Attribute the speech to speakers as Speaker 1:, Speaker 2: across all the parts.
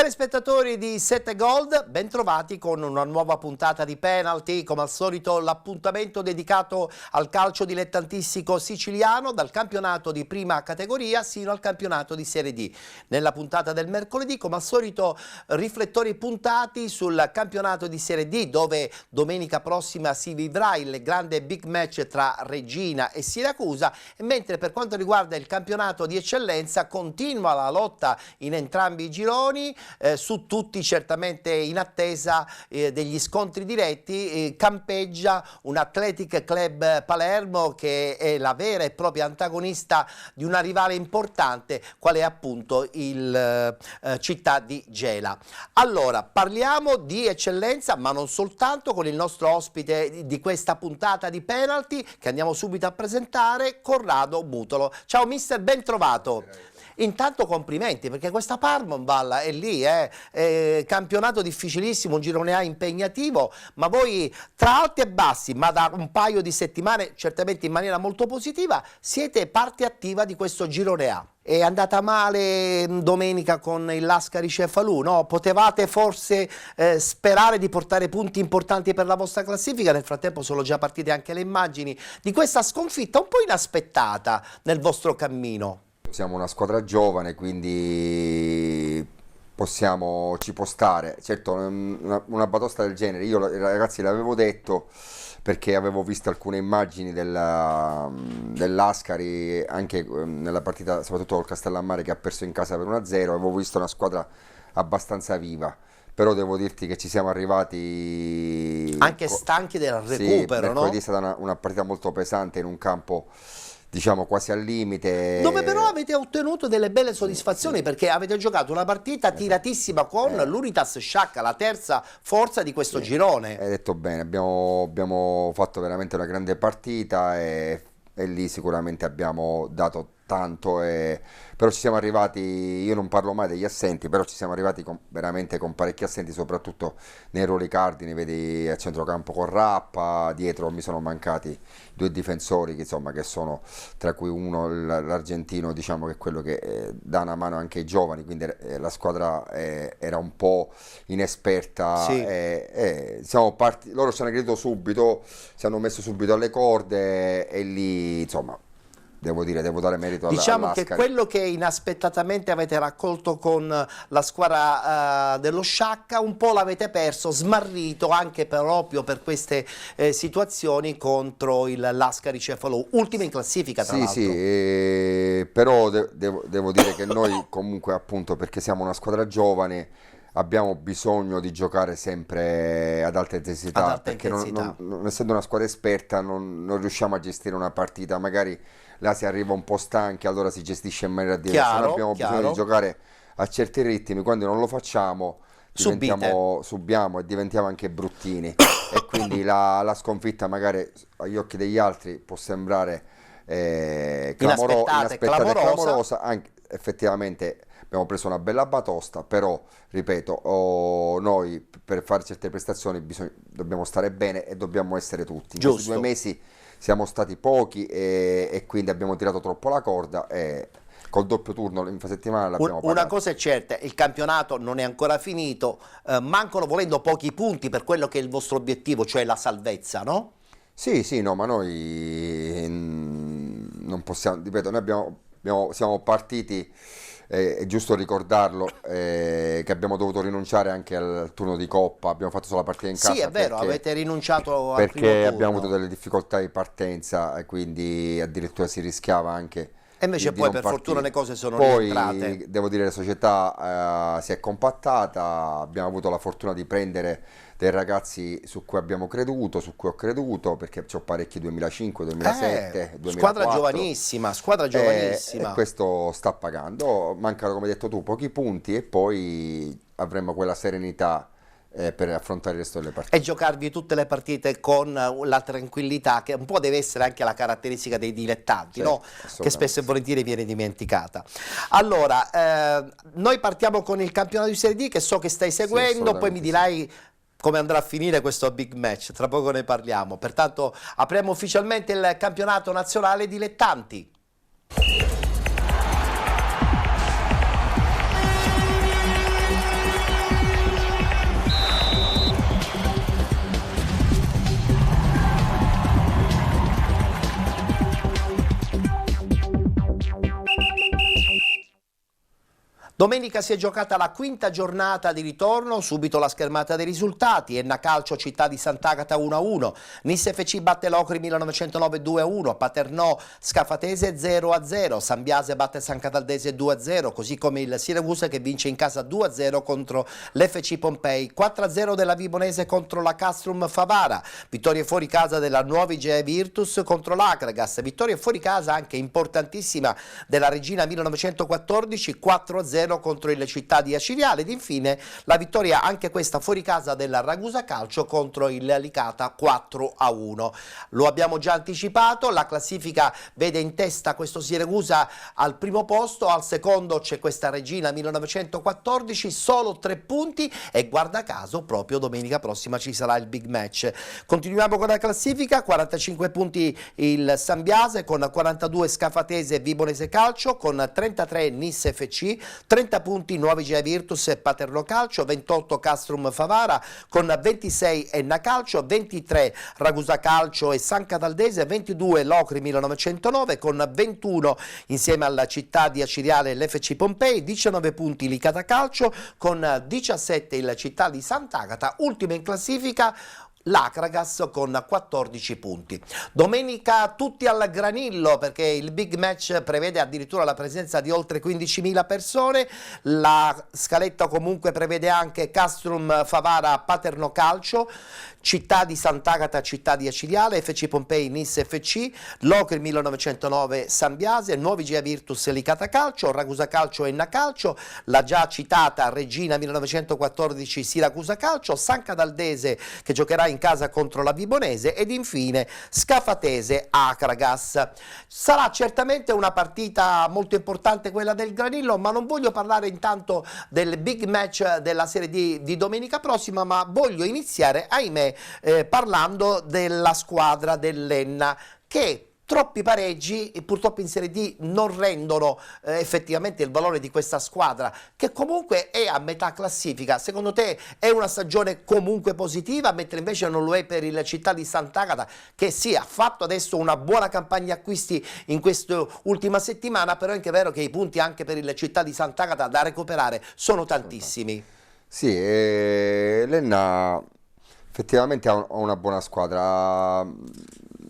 Speaker 1: Telespettatori di 7 Gold, bentrovati con una nuova puntata di Penalty, come al solito l'appuntamento dedicato al calcio dilettantistico siciliano, dal campionato di prima categoria sino al campionato di Serie D. Nella puntata del mercoledì, come al solito, riflettori puntati sul campionato di Serie D, dove domenica prossima si vivrà il grande big match tra Reggina e Siracusa, mentre per quanto riguarda il campionato di eccellenza continua la lotta in entrambi i gironi. Su tutti certamente in attesa degli scontri diretti campeggia un Athletic Club Palermo che è la vera e propria antagonista di una rivale importante qual è appunto il Città di Gela. Allora parliamo di eccellenza, ma non soltanto, con il nostro ospite di questa puntata di Penalty che andiamo subito a presentare, Corrado Butolo. Ciao mister, ben trovato. Intanto complimenti, perché questa Parmonval è lì, campionato difficilissimo, un girone A impegnativo, ma voi tra alti e bassi, ma da un paio di settimane, certamente in maniera molto positiva, siete parte attiva di questo girone A. È andata male domenica con il Lascari Cefalù, no? Potevate forse sperare di portare punti importanti per la vostra classifica, nel frattempo sono già partite anche le immagini di questa sconfitta un po' inaspettata nel vostro cammino.
Speaker 2: Siamo una squadra giovane, quindi ci può stare. Certo, una batosta del genere, io ragazzi l'avevo detto perché avevo visto alcune immagini dell'Ascari, anche nella partita, soprattutto col Castellammare che ha perso in casa per 1-0, avevo visto una squadra abbastanza viva. Però devo dirti che ci siamo arrivati...
Speaker 1: Anche stanchi del recupero,
Speaker 2: sì,
Speaker 1: no?
Speaker 2: Mercoledì è stata una partita molto pesante in un campo, diciamo, quasi al limite,
Speaker 1: dove però avete ottenuto delle belle soddisfazioni, perché avete giocato una partita tiratissima con l'Unitas Sciacca, la terza forza di questo girone.
Speaker 2: Hai detto bene, abbiamo fatto veramente una grande partita e lì sicuramente abbiamo dato tanto, però ci siamo arrivati, io non parlo mai degli assenti, però ci siamo arrivati veramente con parecchi assenti, soprattutto nei ruoli cardini, vedi a centrocampo con Rappa, dietro mi sono mancati due difensori che, insomma, che sono, tra cui uno l'argentino, diciamo, che è quello che dà una mano anche ai giovani, quindi la squadra era un po' inesperta,
Speaker 1: sì.
Speaker 2: Loro ci hanno creduto subito, si hanno messo subito alle corde e lì, insomma, devo dare merito
Speaker 1: diciamo
Speaker 2: all'Ascari.
Speaker 1: Che quello che inaspettatamente avete raccolto con la squadra dello Sciacca un po' l'avete perso, smarrito anche proprio per queste situazioni contro il Lascari Cefalù, ultima in classifica tra l'altro.
Speaker 2: Sì, però devo dire che noi comunque, appunto, perché siamo una squadra giovane, abbiamo bisogno di giocare sempre ad alta intensità, perché non essendo una squadra esperta non riusciamo a gestire una partita, magari là si arriva un po' stanchi, allora si gestisce in maniera diversa. Noi abbiamo bisogno di giocare a certi ritmi, quando non lo facciamo subiamo e diventiamo anche bruttini e quindi la sconfitta magari agli occhi degli altri può sembrare inaspettata e clamorosa, anche effettivamente. Abbiamo preso una bella batosta, però, ripeto, noi per fare certe prestazioni dobbiamo stare bene e dobbiamo essere tutti. In questi 2 mesi siamo stati pochi e quindi abbiamo tirato troppo la corda e col doppio turno infrasettimanale l'abbiamo pagato.
Speaker 1: Una cosa è certa, il campionato non è ancora finito, mancano volendo pochi punti per quello che è il vostro obiettivo, cioè la salvezza, no?
Speaker 2: Sì, no, ma noi non possiamo, ripeto, noi siamo partiti... È giusto ricordarlo, che abbiamo dovuto rinunciare anche al turno di Coppa, abbiamo fatto solo la partita in casa.
Speaker 1: Sì, è vero, avete rinunciato al primo turno.
Speaker 2: Perché abbiamo avuto delle difficoltà di partenza e quindi addirittura si rischiava anche.
Speaker 1: E invece poi per fortuna le cose sono rientrate.
Speaker 2: Poi devo dire la società si è compattata, abbiamo avuto la fortuna di prendere dei ragazzi su cui abbiamo creduto, su cui ho creduto, perché ho parecchi 2005, 2007, 2004.
Speaker 1: Squadra giovanissima.
Speaker 2: E questo sta pagando, mancano, come hai detto tu, pochi punti e poi avremo quella serenità per affrontare il resto delle partite.
Speaker 1: E giocarvi tutte le partite con la tranquillità che un po' deve essere anche la caratteristica dei dilettanti, no? Che spesso e volentieri viene dimenticata. Allora, noi partiamo con il campionato di Serie D che so che stai seguendo, poi mi dirai come andrà a finire questo big match, tra poco ne parliamo. Pertanto apriamo ufficialmente il campionato nazionale dilettanti. Domenica si è giocata la quinta giornata di ritorno, subito la schermata dei risultati. Enna Calcio Città di Sant'Agata 1-1, Nis FC batte Locri 1909 2-1, Paternò Scafatese 0-0, San Biase batte San Cataldese 2-0, così come il Siracusa che vince in casa 2-0 contro l'FC Pompei, 4-0 della Vibonese contro la Castrum Favara, vittorie fuori casa della Nuovige Virtus contro l'Acragas, vittoria fuori casa anche importantissima della Regina 1914, 4-0 contro il Città di Acireale ed infine la vittoria anche questa fuori casa della Ragusa Calcio contro il Licata 4-1. Lo abbiamo già anticipato, la classifica vede in testa questo Siracusa al primo posto, al secondo c'è questa Regina 1914, solo 3 punti e guarda caso proprio domenica prossima ci sarà il big match. Continuiamo con la classifica, 45 punti il San Biase con 42 Scafatese e Vibonese Calcio, con 33 Nis FC, 30 punti Nuovige Virtus e Paternò Calcio, 28 Castrum Favara, con 26 Enna Calcio, 23 Ragusa Calcio e San Cataldese, 22 Locri 1909, con 21 insieme alla Città di Acireale l'FC Pompei, 19 punti Licata Calcio, con 17 il Città di Sant'Agata, ultima in classifica l'Acragas con 14 punti. Domenica tutti al granillo perché il big match prevede addirittura la presenza di oltre 15.000 persone, la scaletta comunque prevede anche Castrum Favara Paternò Calcio, Città di Sant'Agata Città di Acireale, FC Pompei Nis FC, Locri 1909 San Biase, Nuovige Virtus Licata Calcio, Ragusa Calcio Enna Calcio, la già citata Regina 1914 Siracusa Calcio, San Cataldese che giocherà in casa contro la Vibonese ed infine Scafatese Acragas. Sarà certamente una partita molto importante quella del granillo, ma non voglio parlare intanto del big match della Serie D di domenica prossima, ma voglio iniziare, ahimè, parlando della squadra dell'Enna che troppi pareggi purtroppo in Serie D non rendono effettivamente il valore di questa squadra che comunque è a metà classifica. Secondo te è una stagione comunque positiva, mentre invece non lo è per il Città di Sant'Agata che sì, ha fatto adesso una buona campagna acquisti in questa ultima settimana, però è anche vero che i punti anche per il Città di Sant'Agata da recuperare sono tantissimi.
Speaker 2: Sì, l'Enna effettivamente ha una buona squadra,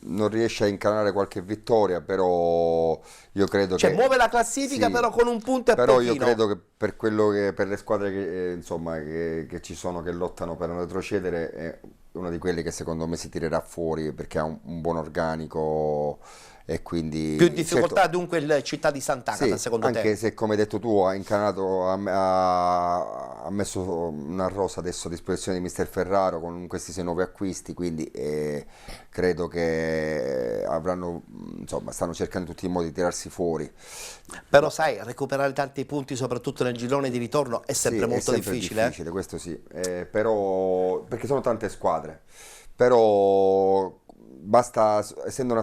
Speaker 2: non riesce a incanalare qualche vittoria, però io credo che
Speaker 1: muove la classifica, sì, però con un punto e
Speaker 2: però
Speaker 1: pochino.
Speaker 2: Io credo che per quello che per le squadre che insomma che ci sono, che lottano per non retrocedere, è una di quelle che secondo me si tirerà fuori perché ha un buon organico. E quindi
Speaker 1: più difficoltà dunque il Città di Sant'Agata,
Speaker 2: sì,
Speaker 1: secondo te?
Speaker 2: Anche se come hai detto tu ha incanato, ha messo una rosa adesso a disposizione di Mister Ferraro con questi 6 nuovi acquisti, quindi credo che avranno, insomma, stanno cercando in tutti i modi di tirarsi fuori.
Speaker 1: Però sai, recuperare tanti punti soprattutto nel girone di ritorno è sempre molto difficile.
Speaker 2: È difficile, questo sì, però perché sono tante squadre, però basta, essendo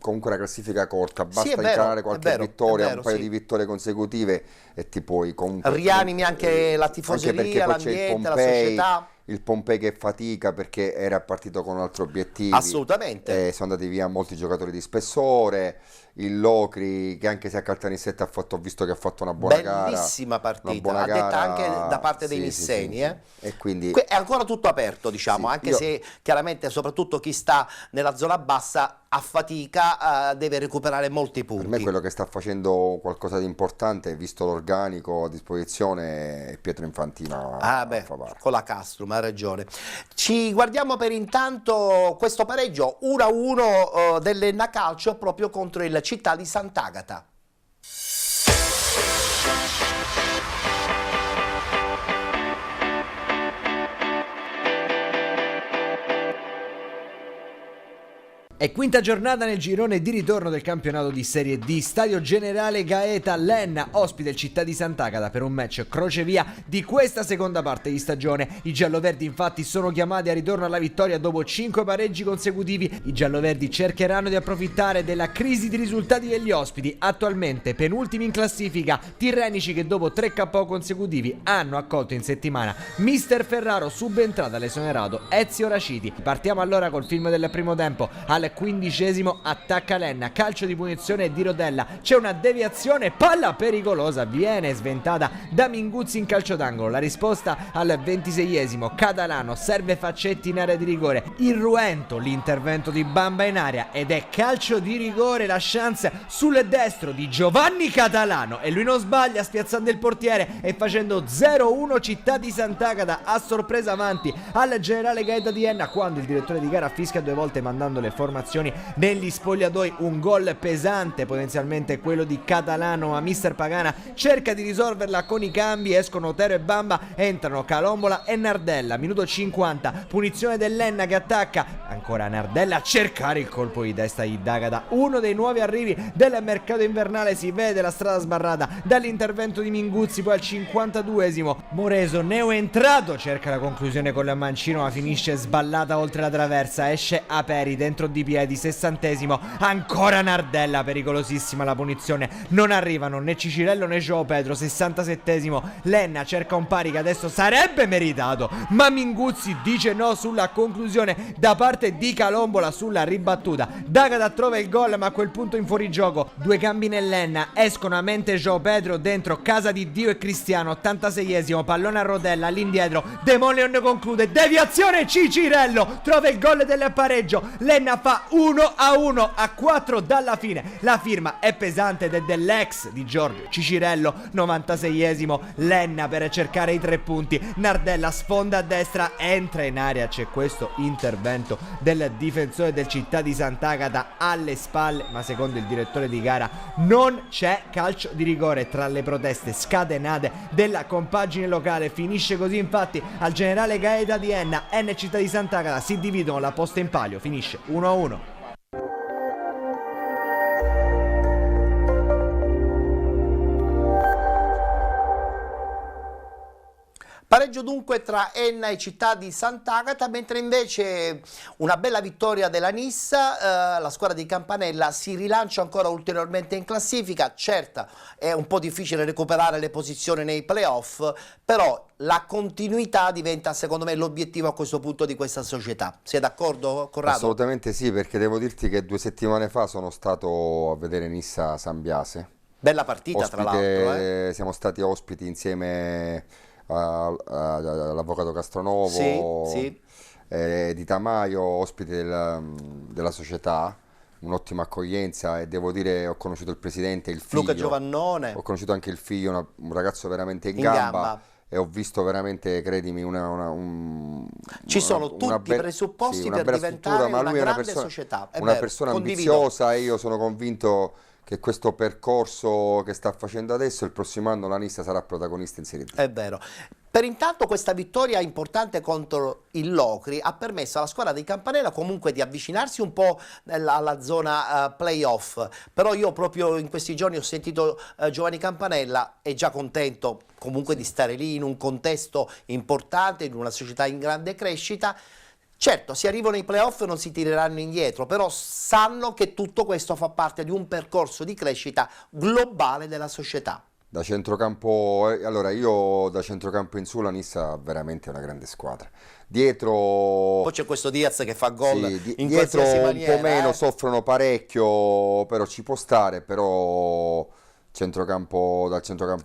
Speaker 2: comunque una classifica corta, basta
Speaker 1: sì,
Speaker 2: incanalare qualche vittoria, un paio
Speaker 1: sì,
Speaker 2: di vittorie consecutive e ti puoi comunque
Speaker 1: rianimi anche la tifoseria, l'ambiente, la società.
Speaker 2: Il Pompei che fatica perché era partito con altri obiettivi.
Speaker 1: Assolutamente.
Speaker 2: Sono andati via molti giocatori di spessore. Il Locri che anche se a Caltanissetta ho visto che ha fatto una buona gara.
Speaker 1: Bellissima partita, l'ha detta anche da parte dei nisseni.
Speaker 2: Sì. E quindi
Speaker 1: è ancora tutto aperto, diciamo,
Speaker 2: sì,
Speaker 1: anche se chiaramente soprattutto chi sta nella zona bassa a fatica deve recuperare molti punti.
Speaker 2: Per me quello che sta facendo qualcosa di importante, visto l'organico a disposizione, è Pietro Infantino
Speaker 1: con la Castrum, ha ragione. Ci guardiamo per intanto questo pareggio 1-1 dell'Enna Calcio proprio contro il Città di Sant'Agata.
Speaker 3: È quinta giornata nel girone di ritorno del campionato di Serie D. Stadio Generale Gaeta, l'Enna ospita il Città di Sant'Agata per un match crocevia di questa seconda parte di stagione. I gialloverdi infatti sono chiamati a ritorno alla vittoria dopo 5 pareggi consecutivi. I gialloverdi cercheranno di approfittare della crisi di risultati degli ospiti, attualmente penultimi in classifica, tirrenici che dopo 3 KO consecutivi hanno accolto in settimana Mister Ferraro, subentrato all'esonerato Ezio Raciti. Partiamo allora col film del primo tempo. Alle al 15esimo, attacca Lenna, calcio di punizione di Rodella, c'è una deviazione, palla pericolosa, viene sventata da Minguzzi in calcio d'angolo. La risposta al 26esimo, Catalano serve Faccetti in area di rigore, irruento l'intervento di Bamba in area ed è calcio di rigore. La chance sul destro di Giovanni Catalano e lui non sbaglia, spiazzando il portiere e facendo 0-1 Città di Sant'Agata a sorpresa avanti al generale Gaeta di Enna, quando il direttore di gara fischia 2 volte mandando le formazioni negli spogliatoi. Un gol pesante, potenzialmente quello di Catalano, ma mister Pagana cerca di risolverla con i cambi. Escono Otero e Bamba, entrano Calombola e Nardella. Minuto 50, punizione dell'Enna che attacca, ancora Nardella a cercare il colpo di testa di D'Agata. Uno dei nuovi arrivi del mercato invernale, si vede la strada sbarrata dall'intervento di Minguzzi. Poi al 52esimo Moreso, neoentrato, cerca la conclusione con la mancino ma finisce sballata oltre la traversa, esce Aperi dentro di piedi. 60esimo, ancora Nardella, pericolosissima la punizione, non arrivano né Cicirello né João Pedro. 67esimo, Lenna cerca un pari che adesso sarebbe meritato, ma Minguzzi dice no sulla conclusione da parte di Calombola sulla ribattuta. D'Agata trova il gol, ma a quel punto in fuorigioco 2 cambi nell'Enna, escono a mente João Pedro dentro casa di Dio e Cristiano. 86esimo, pallone a Rodella, all'indietro Demoleon conclude, deviazione, Cicirello trova il gol del pareggio. Lenna fa 1-1 a 4 dalla fine. La firma è pesante ed è dell'ex di Giorgio Cicirello. 96esimo, Lenna per cercare i 3 punti, Nardella sfonda a destra, entra in area, c'è questo intervento del difensore del Città di Sant'Agata alle spalle, ma secondo il direttore di gara non c'è calcio di rigore. Tra le proteste scatenate della compagine locale finisce così infatti al generale Gaeta di Enna e Città di Sant'Agata si dividono la posta in palio, finisce 1-1.
Speaker 1: Pareggio dunque tra Enna e Città di Sant'Agata, mentre invece una bella vittoria della Nissa, la squadra di Campanella si rilancia ancora ulteriormente in classifica. Certo, è un po' difficile recuperare le posizioni nei playoff, però la continuità diventa secondo me l'obiettivo a questo punto di questa società. Sei d'accordo, Corrado?
Speaker 2: Assolutamente sì, perché devo dirti che 2 settimane fa sono stato a vedere Nissa Sambiase.
Speaker 1: Bella partita,
Speaker 2: Ospite,
Speaker 1: tra l'altro.
Speaker 2: Siamo stati ospiti insieme all'avvocato Castronovo,
Speaker 1: sì.
Speaker 2: Di Tamaio, ospite della società, un'ottima accoglienza, e devo dire ho conosciuto il presidente, il figlio,
Speaker 1: Luca Giovannone,
Speaker 2: ho conosciuto anche il figlio, un ragazzo veramente in gamba. E ho visto veramente, credimi,
Speaker 1: ci sono tutti i presupposti per diventare una grande società.
Speaker 2: Una persona ambiziosa, e io sono convinto che questo percorso che sta facendo adesso, il prossimo anno la Nissa sarà protagonista in Serie D.
Speaker 1: È vero. Per intanto questa vittoria importante contro il Locri ha permesso alla squadra di Campanella comunque di avvicinarsi un po' alla zona playoff, però io proprio in questi giorni ho sentito Giovanni Campanella, è già contento comunque di stare lì in un contesto importante, in una società in grande crescita. Certo, se arrivano i playoff non si tireranno indietro, però sanno che tutto questo fa parte di un percorso di crescita globale della società.
Speaker 2: Da centrocampo, allora io da centrocampo in su la Nissa ha veramente una grande squadra. Dietro
Speaker 1: poi c'è questo Diaz che fa gol in
Speaker 2: dietro
Speaker 1: qualsiasi maniera,
Speaker 2: un po' meno, soffrono parecchio, però ci può stare, però dal centrocampo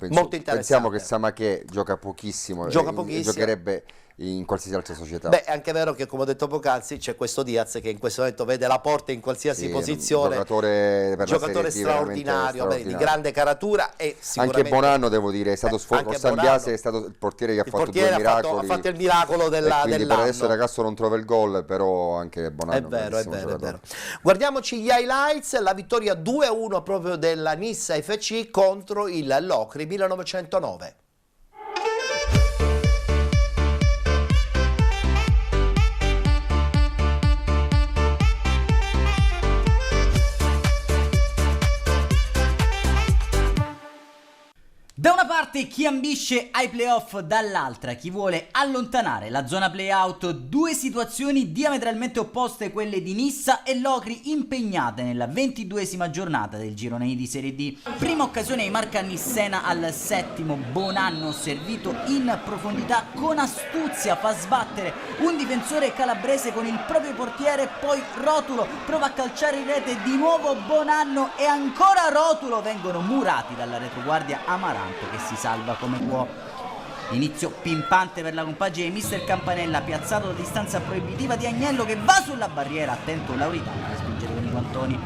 Speaker 2: in
Speaker 1: molto
Speaker 2: su. Pensiamo che Samaché gioca pochissimo, giocherebbe in qualsiasi altra società.
Speaker 1: Beh, è anche vero che, come ho detto poc'anzi, c'è questo Diaz che in questo momento vede la porta in qualsiasi posizione, giocatore straordinario, di grande caratura, e
Speaker 2: anche Bonanno, devo dire, è stato con Sambiase, è stato il portiere che ha fatto 2 miracoli,
Speaker 1: ha fatto il miracolo dell'anno.
Speaker 2: Per adesso il ragazzo non trova il gol, però anche Bonanno
Speaker 1: è vero. Guardiamoci gli highlights. La vittoria 2-1 proprio della Nissa FC contro il Locri 1909.
Speaker 4: Da una parte parte chi ambisce ai playoff, dall'altra chi vuole allontanare la zona playout. Due situazioni diametralmente opposte, quelle di Nissa e Locri, impegnate nella 22esima giornata del girone I di Serie D. Prima occasione di Marca Nissena al 7º, Bonanno servito in profondità con astuzia fa sbattere un difensore calabrese con il proprio portiere, poi Rotulo prova a calciare in rete, di nuovo Bonanno e ancora Rotulo, vengono murati dalla retroguardia Amaranto che si salva come può. Inizio pimpante per la compagine di Mister Campanella, piazzato da distanza proibitiva di Agnello che va sulla barriera, attento Lauritano a spingere con i guantoni.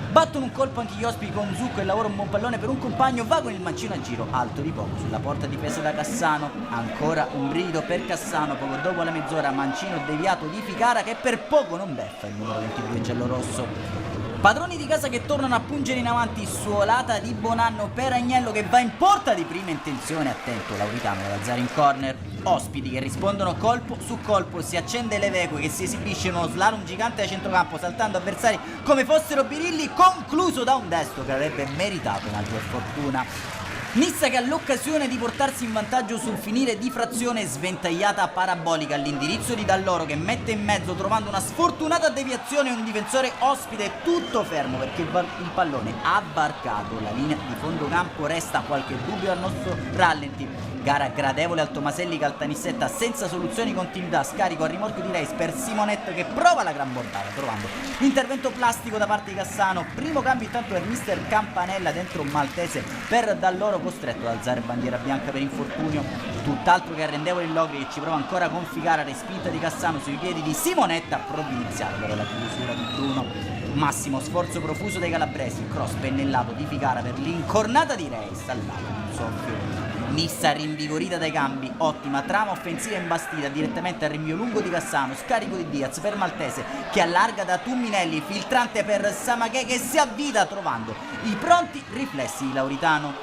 Speaker 4: Battono un colpo anche gli ospiti con Zucco e lavora un buon pallone per un compagno, va con il mancino a giro, alto di poco, sulla porta difesa da Cassano. Ancora un brivido per Cassano, poco dopo la mezz'ora mancino deviato di Ficara che per poco non beffa il numero 22 giallorosso. Padroni di casa che tornano a pungere in avanti, suolata di Bonanno per Agnello che va in porta di prima intenzione, attento Lauritano ad alzare in corner. Ospiti che rispondono colpo su colpo, si accende Leveque che si esibisce in uno slalom gigante a centrocampo saltando avversari come fossero birilli, concluso da un destro che avrebbe meritato una tua fortuna. Nissa che ha l'occasione di portarsi in vantaggio sul finire di frazione, sventagliata parabolica all'indirizzo di Dall'Oro che mette in mezzo trovando una sfortunata deviazione, un difensore ospite tutto fermo perché il pallone ha varcato la linea di fondo campo, resta qualche dubbio al nostro rallenti. Gara gradevole al Tomaselli Caltanissetta senza soluzioni, continuità, scarico a rimorchio di Reis per Simonetto che prova la gran bordata trovando l'intervento plastico da parte di Cassano. Primo cambio intanto per Mister Campanella dentro Maltese per Dall'Oro costretto ad alzare bandiera bianca per infortunio. Tutt'altro che arrendevole il Logri che ci prova ancora con Ficara, respinta di Cassano sui piedi di Simonetta, provvidenziale però la chiusura di Bruno. Massimo sforzo profuso dai calabresi, cross pennellato di Ficara per l'incornata di Reis al lato di un soffio. Nissa rinvigorita dai cambi, ottima trama offensiva imbastita direttamente al rinvio lungo di Cassano, scarico di Diaz per Maltese che allarga da Tumminelli, filtrante per Samaghe che si avvita trovando i pronti riflessi di Lauritano.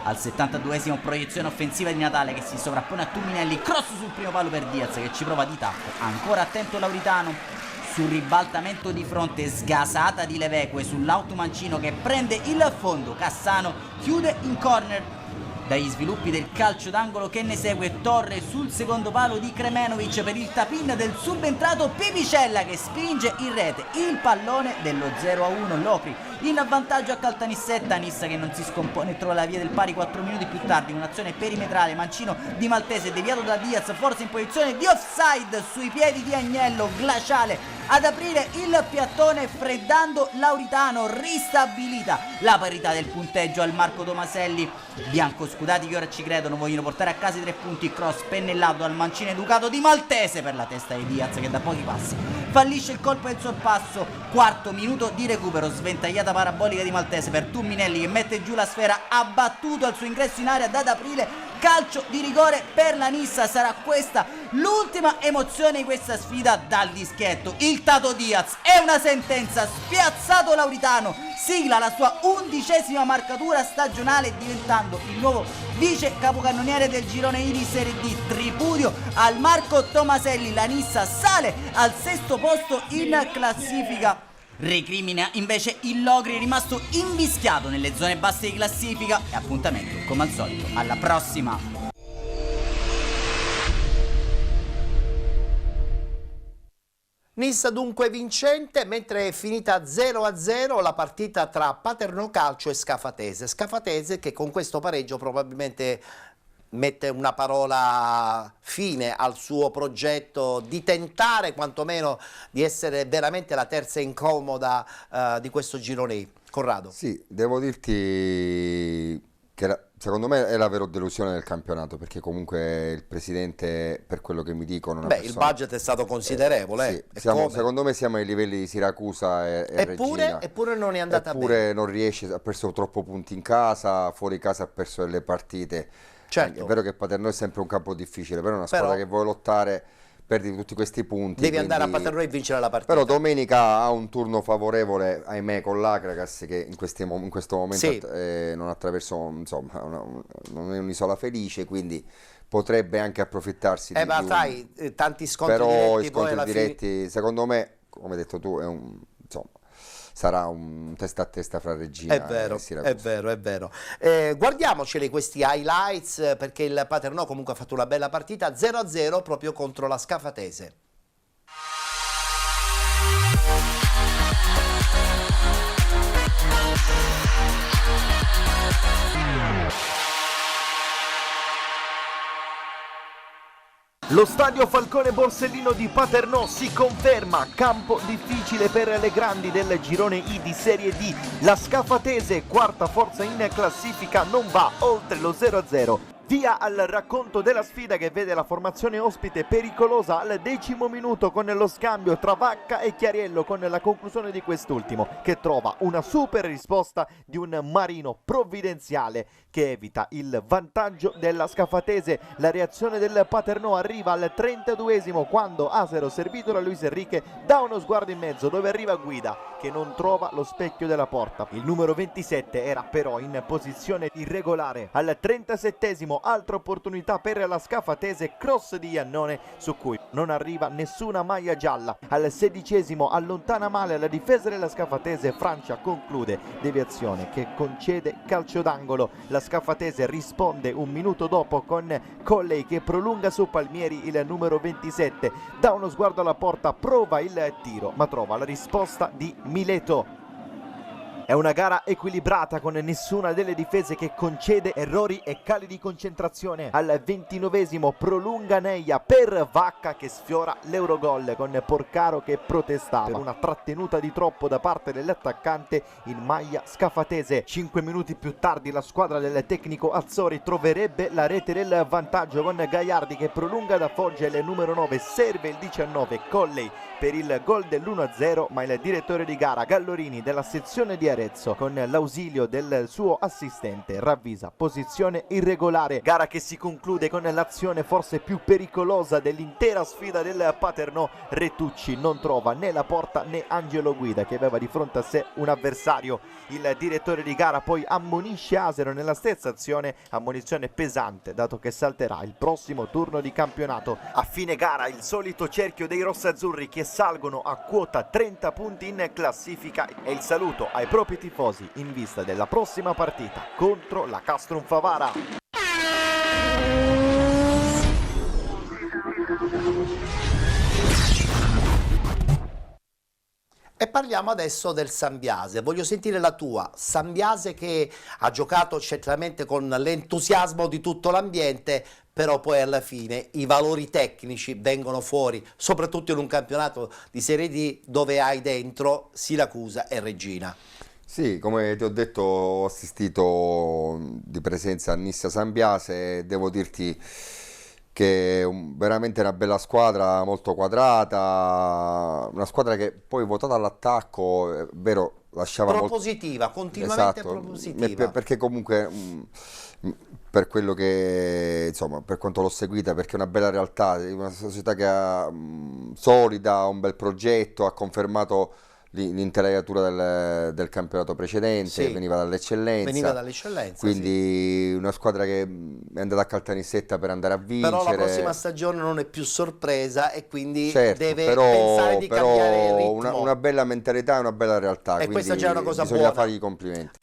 Speaker 4: Al 72esimo proiezione offensiva di Natale che si sovrappone a Tumminelli, cross sul primo palo per Diaz che ci prova di tappo, ancora attento Lauritano. Sul ribaltamento di fronte, sgasata di Leveque sull'auto mancino che prende il fondo, Cassano chiude in corner. Dagli sviluppi del calcio d'angolo che ne segue, Torre sul secondo palo di Kremenovic per il tapin del subentrato Pivicella che spinge in rete il pallone dello 0-1. Locri in vantaggio a Caltanissetta, Nissa che non si scompone e trova la via del pari 4 minuti più tardi, un'azione perimetrale, mancino di Maltese deviato da Diaz, forse in posizione di offside sui piedi di Agnello, glaciale ad aprire il piattone freddando Lauritano, ristabilita la parità del punteggio al Marco Tomaselli. Bianco scudati che ora ci credono, vogliono portare a casa i 3 punti, cross pennellato al mancino educato di Maltese per la testa di Diaz che da pochi passi fallisce il colpo del sorpasso. Quarto minuto di recupero, sventagliata parabolica di Maltese per Tumminelli che mette giù la sfera, abbattuto al suo ingresso in area ad aprile. Calcio di rigore per la Nissa, sarà questa l'ultima emozione di questa sfida dal dischetto. Il Tato Diaz è una sentenza, spiazzato Lauritano, sigla la sua 11ª marcatura stagionale diventando il nuovo vice capocannoniere del girone I di Serie D. Tripudio al Marco Tomaselli, la Nissa sale al 6° posto in classifica. Recrimina invece il Logri, rimasto invischiato nelle zone basse di classifica, e appuntamento come al solito alla prossima.
Speaker 1: Nissa dunque vincente, mentre è finita 0-0 la partita tra Paternò Calcio e Scafatese. Scafatese che con questo pareggio probabilmente mette una parola fine al suo progetto di tentare quantomeno di essere veramente la terza incomoda di questo girone. Conrado.
Speaker 2: Sì, devo dirti che secondo me è la vera delusione del campionato, perché comunque il presidente, per quello che mi dicono, una
Speaker 1: il budget è stato considerevole.
Speaker 2: Sì, secondo me siamo ai livelli di Siracusa e Reggina.
Speaker 1: Eppure non è andata bene.
Speaker 2: Eppure non riesce, ha perso troppo punti in casa, fuori casa ha perso delle partite.
Speaker 1: Certo.
Speaker 2: È vero che Paternò è sempre un campo difficile, però è una squadra che vuole lottare, perdi tutti questi punti.
Speaker 1: Devi andare a Paternò e vincere la partita.
Speaker 2: Però domenica ha un turno favorevole, ahimè, con l'Akragas che in questo momento non attraverso, insomma, non è un'isola felice, quindi potrebbe anche approfittarsi di
Speaker 1: ma sai, tanti scontri
Speaker 2: però
Speaker 1: diretti,
Speaker 2: i scontri diretti, secondo me, come hai detto tu, è insomma, sarà un testa a testa fra Reggina e Siracusa.
Speaker 1: È vero. Guardiamoceli questi highlights, perché il Paternò comunque ha fatto una bella partita, 0-0 proprio contro la Scafatese.
Speaker 5: Lo stadio Falcone Borsellino di Paternò si conferma campo difficile per le grandi del girone I di Serie D. La Scafatese, quarta forza in classifica, non va oltre lo 0-0. Via al racconto della sfida che vede la formazione ospite pericolosa al 10° minuto con lo scambio tra Vacca e Chiariello, con la conclusione di quest'ultimo che trova una super risposta di un Marino provvidenziale che evita il vantaggio della Scafatese. La reazione del Paternò arriva al 32° quando Asero, servito da Luis Enrique, dà uno sguardo in mezzo dove arriva Guida che non trova lo specchio della porta. Il numero 27 era però in posizione irregolare. Al 37° altra opportunità per la Scafatese, cross di Iannone su cui non arriva nessuna maglia gialla. Al 16° allontana male la difesa della Scafatese, Francia conclude, deviazione che concede calcio d'angolo. La Scafatese risponde un minuto dopo con Colley che prolunga su Palmieri. Il numero 27 dà uno sguardo alla porta, prova il tiro ma trova la risposta di Mileto. È una gara equilibrata con nessuna delle difese che concede errori e cali di concentrazione. Al 29° prolunga Neia per Vacca che sfiora l'Eurogol con Porcaro che protestava per una trattenuta di troppo da parte dell'attaccante in maglia scafatese. 5 minuti più tardi la squadra del tecnico Azzori troverebbe la rete del vantaggio con Gaiardi che prolunga da Foggia. Il numero 9 serve il 19 Colley per il gol dell'1-0, ma il direttore di gara Gallorini della sezione di Arezzo con l'ausilio del suo assistente ravvisa posizione irregolare. Gara che si conclude con l'azione forse più pericolosa dell'intera sfida del Paternò. Retucci non trova né la porta né Angelo Guida che aveva di fronte a sé un avversario. Il direttore di gara poi ammonisce Asero nella stessa azione, ammonizione pesante dato che salterà il prossimo turno di campionato. A fine gara il solito cerchio dei rossazzurri che salgono a quota 30 punti in classifica e il saluto ai propri tifosi in vista della prossima partita contro la Castrum Favara.
Speaker 1: E parliamo adesso del Sambiase. Voglio sentire la tua. Sambiase che ha giocato certamente con l'entusiasmo di tutto l'ambiente, però poi alla fine i valori tecnici vengono fuori, soprattutto in un campionato di Serie D dove hai dentro Siracusa e Reggina.
Speaker 2: Sì, come ti ho detto, ho assistito di presenza a Nissa Sambiase e devo dirti che è veramente una bella squadra, molto quadrata, una squadra che poi votata all'attacco, è vero, lasciava
Speaker 1: propositiva, continuamente
Speaker 2: esatto,
Speaker 1: propositiva.
Speaker 2: Perché comunque per quello che, insomma, per quanto l'ho seguita, perché è una bella realtà, una società che ha solida, un bel progetto, ha confermato l'intelaiatura del campionato precedente,
Speaker 1: sì,
Speaker 2: veniva dall'eccellenza, quindi
Speaker 1: sì,
Speaker 2: una squadra che è andata a Caltanissetta per andare a vincere.
Speaker 1: Però la prossima stagione non è più sorpresa e quindi
Speaker 2: certo,
Speaker 1: deve pensare di cambiare il ritmo.
Speaker 2: Una bella mentalità e una bella realtà,
Speaker 1: e questa già è una cosa
Speaker 2: bisogna
Speaker 1: buona.
Speaker 2: fargli i complimenti.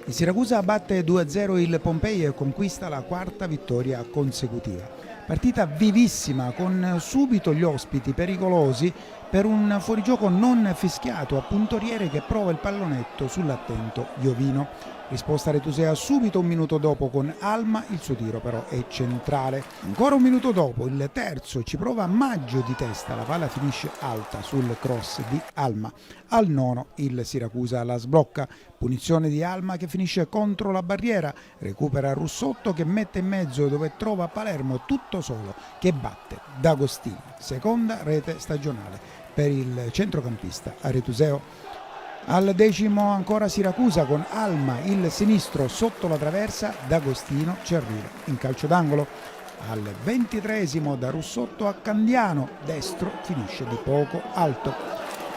Speaker 6: Il Siracusa batte 2-0 il Pompei e conquista la quarta vittoria consecutiva. Partita vivissima con subito gli ospiti pericolosi per un fuorigioco non fischiato a puntoriere che prova il pallonetto sull'attento Iovino. Risposta retusea subito un minuto dopo con Alma, il suo tiro però è centrale. Ancora un minuto dopo il terzo ci prova Maggio di testa, la palla finisce alta sul cross di Alma. Al nono il Siracusa la sblocca, punizione di Alma che finisce contro la barriera, recupera Russotto che mette in mezzo dove trova Palermo tutto solo che batte D'Agostini, seconda rete stagionale per il centrocampista aretuseo. Al decimo ancora Siracusa con Alma, il sinistro sotto la traversa, D'Agostino ci arriva in calcio d'angolo. Al 23esimo da Russotto a Candiano, destro finisce di poco alto.